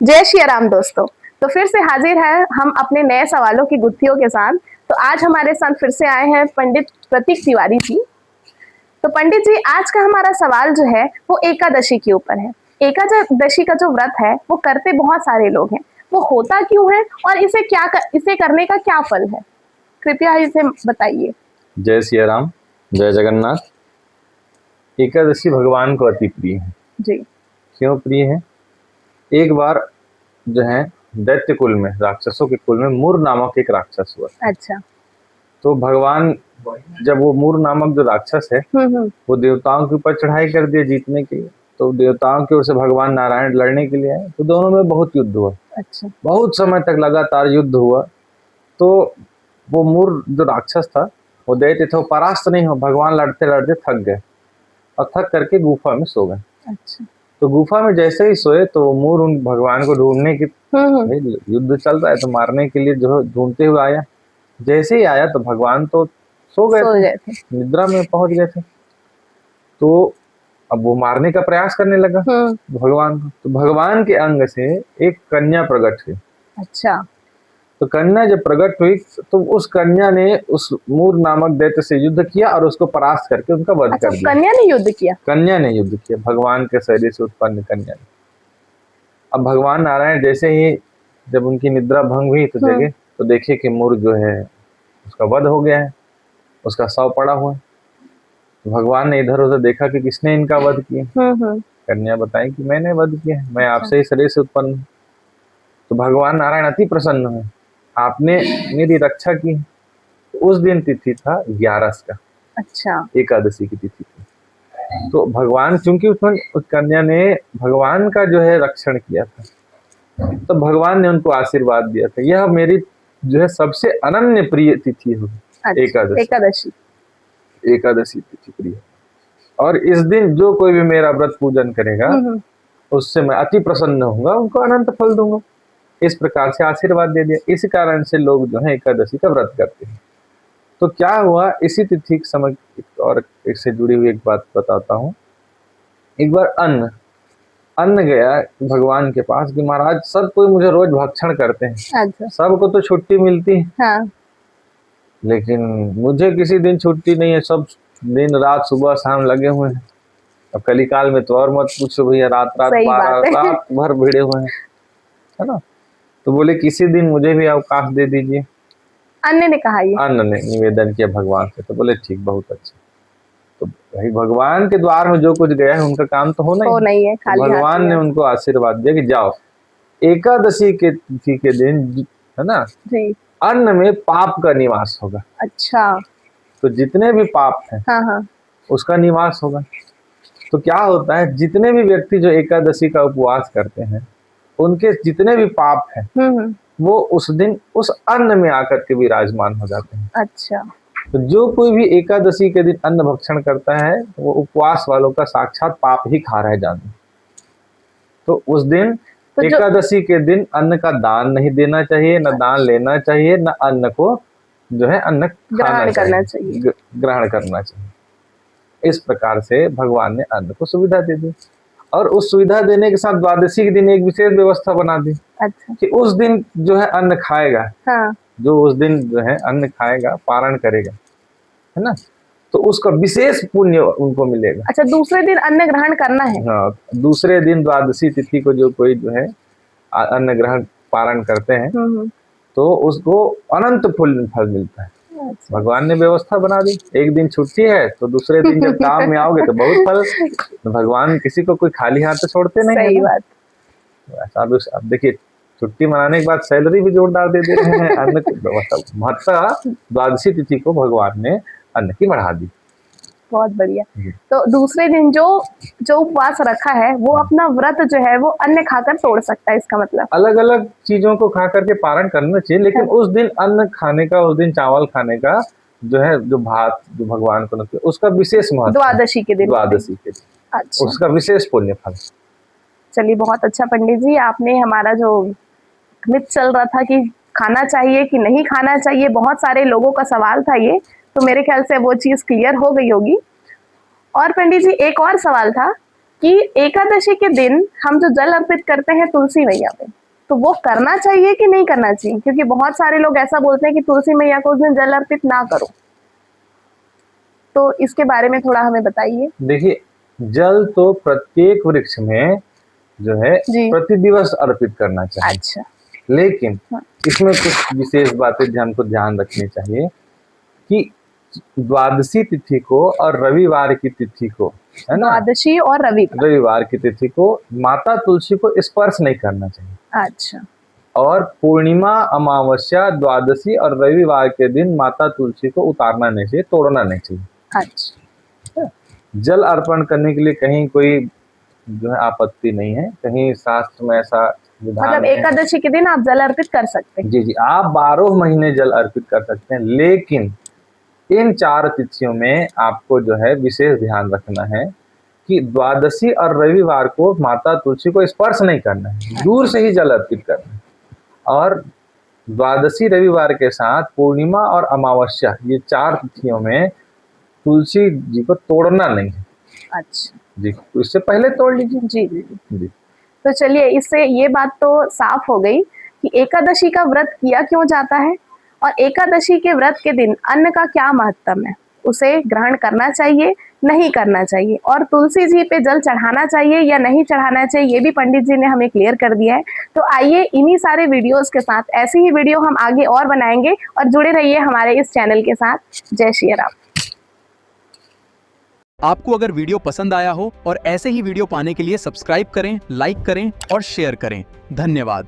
जय श्री राम दोस्तों। तो फिर से हाजिर है हम अपने नए सवालों की गुत्थियों के साथ। तो आज हमारे साथ फिर से आए हैं पंडित प्रतीक तिवारी जी। तो पंडित जी, आज का हमारा सवाल जो है वो एकादशी के ऊपर है। एकादशी का जो व्रत है वो करते बहुत सारे लोग हैं, वो होता क्यों है और इसे करने का क्या फल है, कृपया इसे बताइए। जय सिया राम, जय जगन्नाथ। एकादशी भगवान को अति प्रिय है जी। क्यों प्रिय है? एक बार जो है दैत्य कुल में, राक्षसों के कुल में मूर नामक एक राक्षस हुआ। अच्छा। तो भगवान, जब वो मूर नामक जो राक्षस है वो देवताओं के ऊपर चढ़ाई कर दिया जीतने के लिए, तो देवताओं की ओर से भगवान नारायण लड़ने के लिए आए, तो दोनों में बहुत युद्ध हुआ। अच्छा। बहुत समय तक लगातार युद्ध हुआ। तो वो मूर जो राक्षस था, वो दैत्य था, वो परास्त नहीं हो, भगवान लड़ते लड़ते थक गए और थक करके गुफा में सो गए। अच्छा। तो गुफा में जैसे ही सोए तो मूर उन भगवान को ढूंढने की, युद्ध चल रहा है तो मारने के लिए जो ढूंढते हुए आया। जैसे ही आया तो भगवान तो सो गए थे, निद्रा में पहुंच गए थे। तो अब वो मारने का प्रयास करने लगा भगवान को। तो भगवान के अंग से एक कन्या प्रकट हुई। अच्छा। तो कन्या जब प्रकट हुई तो उस कन्या ने उस मूर नामक दैत्य से युद्ध किया और उसको परास्त करके उनका वध कर दिया। कन्या ने युद्ध किया? कन्या ने युद्ध किया, भगवान के शरीर से उत्पन्न कन्या ने। अब भगवान नारायण जैसे ही जब उनकी निद्रा भंग हुई तो जगे, तो देखे कि मूर जो है उसका वध हो गया है, उसका शव पड़ा हुआ है। तो भगवान ने इधर उधर देखा कि किसने इनका वध किया। कन्या बताई कि मैंने वध किया, मैं आपसे ही शरीर से उत्पन्न हूं। तो भगवान नारायण अति प्रसन्न हुए, आपने मेरी रक्षा की। तो उस दिन तिथि था 11 का। अच्छा। एकादशी की तिथि थी। तो भगवान, चूंकि उस कन्या ने भगवान का जो है रक्षण किया था, तो भगवान ने उनको आशीर्वाद दिया था, यह मेरी जो है सबसे अनन्य प्रिय तिथि होगी। एकादशी तिथि प्रिय। और इस दिन जो कोई भी मेरा व्रत पूजन करेगा उससे मैं अति प्रसन्न होऊंगा, उनको अनंत फल दूंगा। इस प्रकार से आशीर्वाद दे दिया। इस कारण से लोग जो है एकादशी का व्रत करते हैं। तो क्या हुआ, इसी तिथि के समय और इससे जुड़ी हुई एक बात बताता हूँ। एक बार अन्न गया भगवान के पास कि महाराज सब कोई मुझे रोज भक्षण करते हैं। अच्छा। सबको तो छुट्टी मिलती है। हाँ। लेकिन मुझे किसी दिन छुट्टी नहीं है, सब दिन रात सुबह शाम लगे हुए हैं। अब कलिकाल में तो और मत पूछो भैया, रात 12 रात भर भिड़े हुए हैं, है ना। तो बोले किसी दिन मुझे भी अवकाश दे दीजिए। अन्न ने कहा, ये अन्न ने निवेदन किया भगवान से। तो बोले ठीक, बहुत अच्छा। तो भाई भगवान के द्वार में जो कुछ गया है उनका काम तो होना नहीं है। तो भगवान ने उनको आशीर्वाद दिया कि जाओ, एकादशी के तिथि के दिन, है ना, अन्न में पाप का निवास होगा। अच्छा। तो जितने भी पाप हैं, हाँ, उसका निवास होगा। तो क्या होता है, जितने भी व्यक्ति जो एकादशी का उपवास करते हैं, उनके जितने भी पाप हैं वो उस दिन उस अन्न में आकर के विराजमान हो जाते हैं। अच्छा। तो जो कोई भी एकादशी के दिन अन्न भक्षण करता है वो उपवास वालों का साक्षात पाप ही खा रहे जाने। तो उस दिन तो एकादशी के दिन अन्न का दान नहीं देना चाहिए, न दान लेना चाहिए, न अन्न को जो है अन्न ग्रहण करना चाहिए। इस प्रकार से भगवान ने अन्न को सुविधा दे दी। और उस सुविधा देने के साथ द्वादशी के दिन एक विशेष व्यवस्था बना दी। अच्छा। कि उस दिन जो है अन्न खाएगा, हाँ, जो उस दिन जो है अन्न खाएगा, पारण करेगा, है ना, तो उसका विशेष पुण्य उनको मिलेगा। अच्छा, दूसरे दिन अन्न ग्रहण करना है? हाँ, दूसरे दिन द्वादशी तिथि को जो कोई जो है अन्न ग्रहण पारण करते हैं तो उसको अनंत फल मिलता है। अच्छा। भगवान ने व्यवस्था बना दी, एक दिन छुट्टी है तो दूसरे दिन जब काम में आओगे तो बहुत फल। तो भगवान किसी को कोई खाली हाथ तो छोड़ते नहीं। सही बात। अब देखिए, छुट्टी मनाने के बाद सैलरी भी जोरदार दे रहे हैं। अन्न की महत्ता द्वादशी तिथि को भगवान ने अन्न की बढ़ा दी। बहुत बढ़िया। तो दूसरे दिन जो उपवास रखा है वो अपना व्रत जो है वो अन्न खाकर तोड़ सकता है, इसका मतलब? अलग अलग चीजों को खा करके पारण करना चाहिए, लेकिन उस दिन अन्न खाने का, उस दिन चावल खाने का जो है, जो भात जो भगवान को लगता है, उसका विशेष महत्व। द्वादशी के दिन। अच्छा। उसका विशेष पुण्य फल। चलिए, बहुत अच्छा पंडित जी, आपने हमारा जो मिथ चल रहा था कि खाना चाहिए कि नहीं खाना चाहिए, बहुत सारे लोगों का सवाल था ये, तो मेरे ख्याल से वो चीज क्लियर हो गई होगी। और पंडित जी, एक और सवाल था कि एकादशी के दिन हम जो जल अर्पित करते हैं तुलसी मैया पे, तो वो करना चाहिए कि नहीं करना चाहिए? क्योंकि बहुत सारे लोग ऐसा बोलते हैं कि तुलसी मैया को उस दिन जल अर्पित ना करो, तो इसके बारे में थोड़ा हमें बताइए। देखिए, जल तो प्रत्येक वृक्ष में जो है प्रति दिवस अर्पित करना चाहिए। अच्छा। लेकिन इसमें कुछ विशेष बातें हमको ध्यान रखनी चाहिए कि द्वादशी तिथि को और रविवार की तिथि को, है ना, द्वादशी और रविवार की तिथि को माता तुलसी को स्पर्श नहीं करना चाहिए। अच्छा। और पूर्णिमा, अमावस्या, द्वादशी और रविवार के दिन माता तुलसी को उतारना नहीं चाहिए, तोड़ना नहीं चाहिए। अच्छा। जल अर्पण करने के लिए कहीं कोई जो है आपत्ति नहीं है, कहीं शास्त्र में ऐसा मतलब एकादशी के दिन आप जल अर्पित कर सकते हैं? जी जी, आप 12 महीने जल अर्पित कर सकते हैं, लेकिन इन 4 तिथियों में आपको जो है विशेष ध्यान रखना है कि द्वादशी और रविवार को माता तुलसी को स्पर्श नहीं करना है, दूर से ही जल अर्पित करना है। और द्वादशी रविवार के साथ पूर्णिमा और अमावस्या, ये 4 तिथियों में तुलसी जी को तोड़ना नहीं है। अच्छा जी, तो इससे पहले तोड़ लीजिए। जी जी जी। तो चलिए, इससे ये बात तो साफ हो गई कि एकादशी का व्रत किया क्यों जाता है और एकादशी के व्रत के दिन अन्न का क्या महत्व है, उसे ग्रहण करना चाहिए नहीं करना चाहिए, और तुलसी जी पे जल चढ़ाना चाहिए या नहीं चढ़ाना चाहिए, ये भी पंडित जी ने हमें क्लियर कर दिया है। तो आइए इन्हीं सारे वीडियोस के साथ ऐसी ही वीडियो हम आगे और बनाएंगे, और जुड़े रहिए हमारे इस चैनल के साथ। जय श्री राम। आपको अगर वीडियो पसंद आया हो और ऐसे ही वीडियो पाने के लिए सब्सक्राइब करें, लाइक करें और शेयर करें। धन्यवाद।